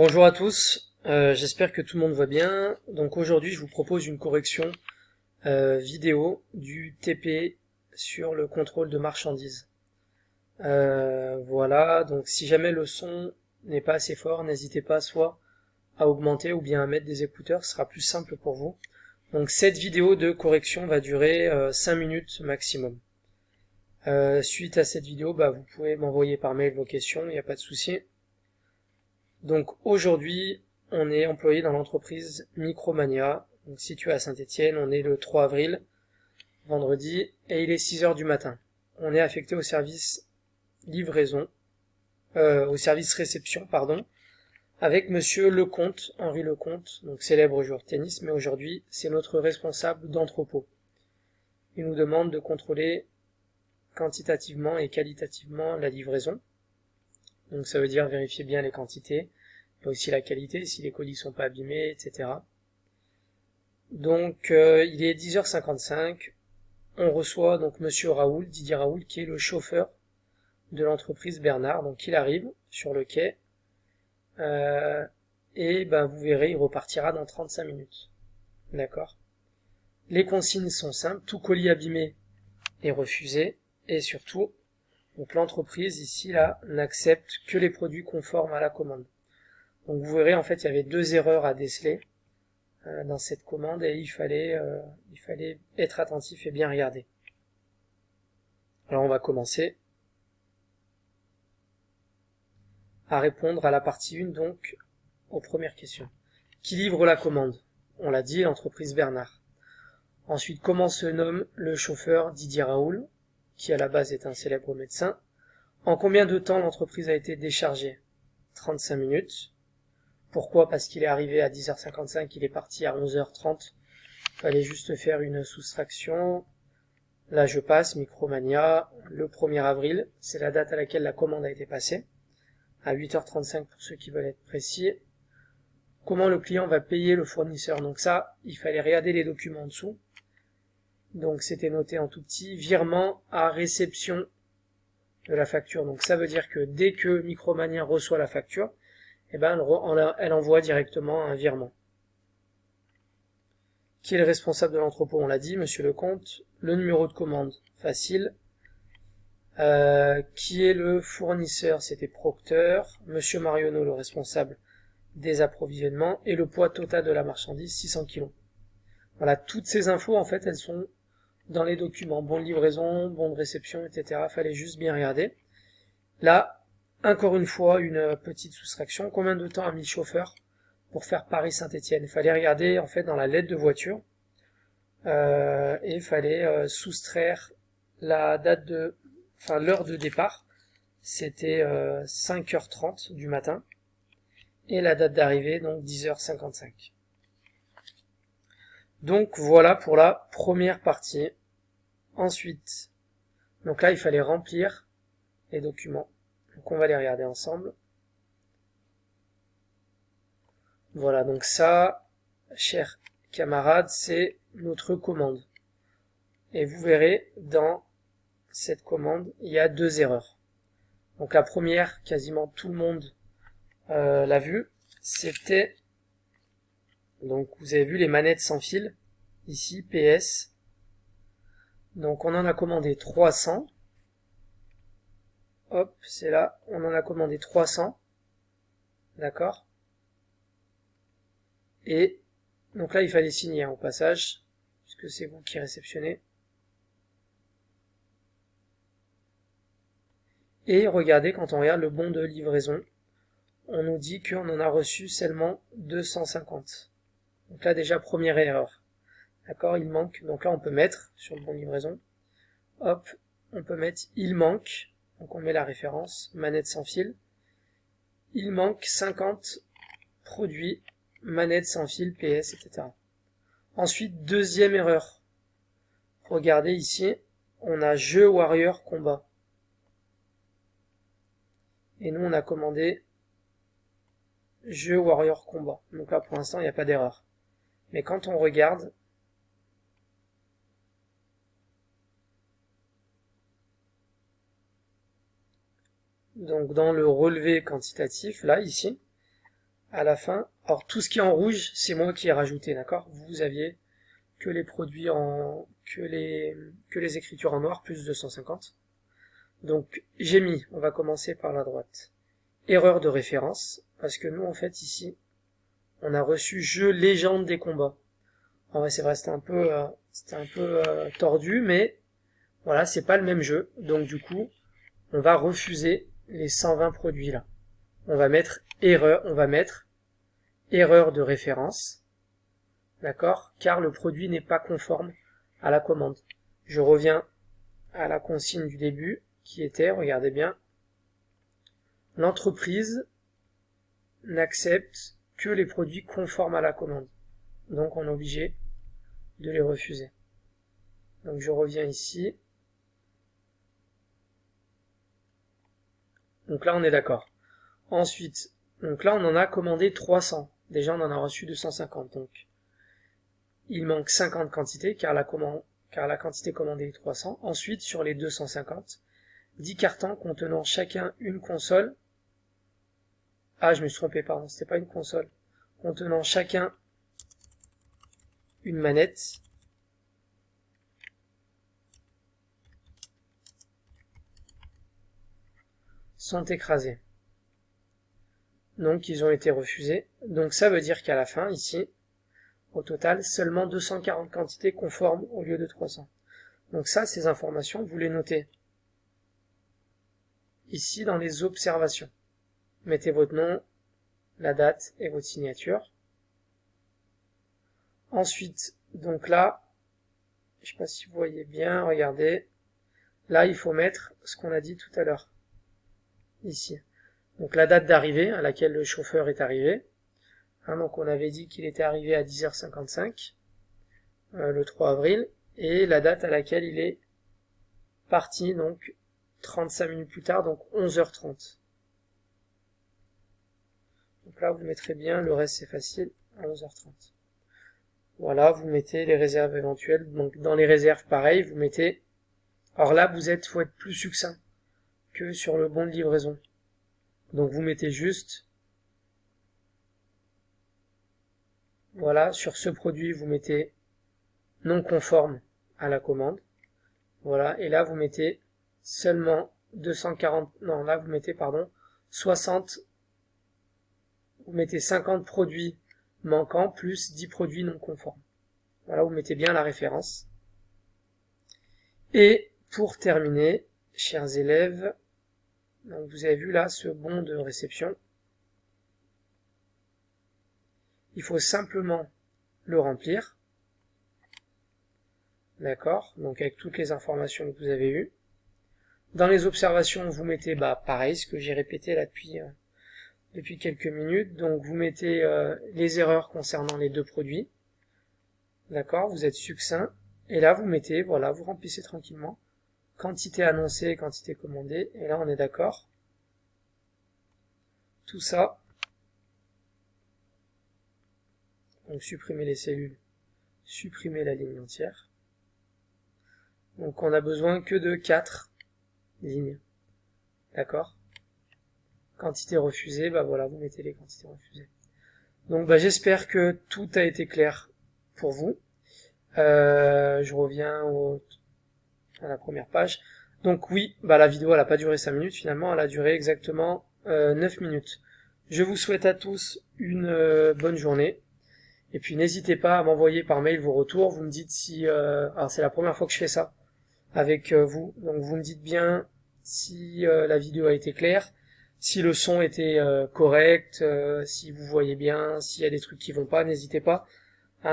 Bonjour à tous, j'espère que tout le monde va bien. Donc aujourd'hui je vous propose une correction vidéo du TP sur le contrôle de marchandises. Voilà, donc si jamais le son n'est pas assez fort, n'hésitez pas soit à augmenter ou bien à mettre des écouteurs, ce sera plus simple pour vous. Donc cette vidéo de correction va durer 5 minutes maximum. Suite à cette vidéo, vous pouvez m'envoyer par mail vos questions, il n'y a pas de souci. Donc aujourd'hui, on est employé dans l'entreprise Micromania, donc située à Saint-Étienne. On est le 3 avril, vendredi, et il est 6 heures du matin. On est affecté au service livraison, au service réception, pardon, avec monsieur Lecomte, Henri Lecomte, donc célèbre joueur de tennis, mais aujourd'hui, c'est notre responsable d'entrepôt. Il nous demande de contrôler quantitativement et qualitativement la livraison. Donc ça veut dire vérifier bien les quantités, et aussi la qualité, si les colis sont pas abîmés, etc. Donc il est 10h55, on reçoit donc monsieur Raoul, Didier Raoul, qui est le chauffeur de l'entreprise Bernard. Donc il arrive sur le quai, et vous verrez, il repartira dans 35 minutes. D'accord. Les consignes sont simples, tout colis abîmé est refusé, et surtout, donc l'entreprise ici là n'accepte que les produits conformes à la commande. Donc vous verrez, en fait il y avait deux erreurs à déceler dans cette commande, et il fallait être attentif et bien regarder. Alors on va commencer à répondre à la partie 1, donc aux premières questions. Qui livre la commande? On l'a dit, l'entreprise Bernard. Ensuite, comment se nomme le chauffeur Didier Raoul, qui à la base est un célèbre médecin? En combien de temps l'entreprise a été déchargée? 35 minutes. Pourquoi? Parce qu'il est arrivé à 10h55, il est parti à 11h30. Il fallait juste faire une soustraction. Là je passe, Micromania, le 1er avril, c'est la date à laquelle la commande a été passée, à 8h35 pour ceux qui veulent être précis. Comment le client va payer le fournisseur? Donc ça, il fallait regarder les documents en dessous. Donc c'était noté en tout petit, virement à réception de la facture. Donc ça veut dire que dès que Micromania reçoit la facture, elle envoie directement un virement. Qui est le responsable de l'entrepôt? On l'a dit, monsieur Lecomte. Le numéro de commande, facile. Qui est le fournisseur? C'était Procter. Monsieur Marionneau, le responsable des approvisionnements. Et le poids total de la marchandise, 600 kg. Voilà, toutes ces infos, en fait, elles sont dans les documents. Bon de livraison, bon de réception, etc. Fallait juste bien regarder. Là, encore une fois, une petite soustraction. Combien de temps a mis le chauffeur pour faire Paris-Saint-Étienne? Il fallait regarder, en fait, dans la lettre de voiture. Et il fallait soustraire la date l'heure de départ, c'était 5h30 du matin, et la date d'arrivée, donc 10h55. Donc voilà pour la première partie. Ensuite, donc là il fallait remplir les documents, donc on va les regarder ensemble. Voilà, donc ça, chers camarades, c'est notre commande. Et vous verrez, dans cette commande, il y a deux erreurs. Donc la première, quasiment tout le monde l'a vu, c'était, donc vous avez vu les manettes sans fil, ici, PS. Donc on en a commandé 300. Hop, c'est là, on en a commandé 300. D'accord? Et donc là, il fallait signer au passage, puisque c'est vous qui réceptionnez. Et regardez, quand on regarde le bon de livraison, on nous dit qu'on en a reçu seulement 250. Donc là, déjà, première erreur. D'accord, il manque. Donc là, on peut mettre sur le bon de livraison. Hop, on peut mettre il manque. Donc on met la référence, manette sans fil. Il manque 50 produits, manette sans fil, PS, etc. Ensuite, deuxième erreur. Regardez ici, on a jeu Warrior combat. Et nous, on a commandé jeu Warrior combat. Donc là, pour l'instant, il n'y a pas d'erreur. Mais quand on regarde, donc dans le relevé quantitatif, là, ici, à la fin. Alors tout ce qui est en rouge, c'est moi qui ai rajouté, d'accord? Vous aviez que les produits que les écritures en noir plus 250. Donc j'ai mis, on va commencer par la droite, erreur de référence, parce que nous en fait ici, on a reçu jeu légende des combats. En vrai c'est vrai, c'était un peu tordu, mais voilà, c'est pas le même jeu, donc du coup, on va refuser les 120 produits là. On va mettre erreur de référence, d'accord, car le produit n'est pas conforme à la commande. Je reviens à la consigne du début, qui était, regardez bien, l'entreprise n'accepte que les produits conformes à la commande. Donc on est obligé de les refuser. Donc je reviens ici. Donc là on est d'accord. Ensuite, donc là on en a commandé 300. Déjà on en a reçu 250. Donc il manque 50 quantités car la quantité commandée est 300. Ensuite sur les 250, 10 cartons contenant chacun une console. Ah, je me suis trompé, pardon, c'était pas une console. Contenant chacun une manette. Sont écrasés. Donc ils ont été refusés. Donc ça veut dire qu'à la fin, ici, au total, seulement 240 quantités conformes au lieu de 300. Donc ça, ces informations, vous les notez ici dans les observations. Mettez votre nom, la date et votre signature. Ensuite, donc là, je ne sais pas si vous voyez bien, regardez, là il faut mettre ce qu'on a dit tout à l'heure, ici. Donc la date d'arrivée à laquelle le chauffeur est arrivé. Donc on avait dit qu'il était arrivé à 10h55, le 3 avril, et la date à laquelle il est parti, donc 35 minutes plus tard, donc 11h30. Donc là vous mettrez bien, le reste c'est facile, à 11h30. Voilà, vous mettez les réserves éventuelles. Donc dans les réserves, pareil, vous mettez... Alors là, faut être plus succinct que sur le bon de livraison. Donc vous mettez juste... Voilà, sur ce produit, vous mettez non conforme à la commande. Voilà, et là vous mettez seulement 240... Non, là vous mettez, 60... Vous mettez 50 produits manquants plus 10 produits non conformes. Voilà, vous mettez bien la référence. Et pour terminer, chers élèves, donc vous avez vu là ce bon de réception. Il faut simplement le remplir. D'accord, donc avec toutes les informations que vous avez eues. Dans les observations, vous mettez pareil, ce que j'ai répété là depuis quelques minutes. Donc vous mettez les erreurs concernant les deux produits. D'accord, vous êtes succinct. Et là vous mettez, voilà, vous remplissez tranquillement. Quantité annoncée, quantité commandée. Et là on est d'accord. Tout ça. Donc supprimer les cellules, supprimer la ligne entière. Donc on a besoin que de 4 lignes. D'accord. Quantité refusée, voilà, vous mettez les quantités refusées. Donc j'espère que tout a été clair pour vous. Je reviens à la première page. Donc oui, la vidéo elle a pas duré 5 minutes finalement, elle a duré exactement 9 minutes. Je vous souhaite à tous une bonne journée. Et puis n'hésitez pas à m'envoyer par mail vos retours. Vous me dites si... alors c'est la première fois que je fais ça avec vous. Donc vous me dites bien si la vidéo a été claire, si le son était correct, si vous voyez bien, s'il y a des trucs qui vont pas, n'hésitez pas.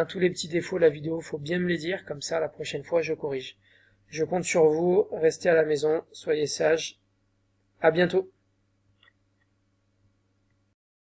Tous les petits défauts de la vidéo, faut bien me les dire, comme ça la prochaine fois je corrige. Je compte sur vous, restez à la maison, soyez sages. À bientôt.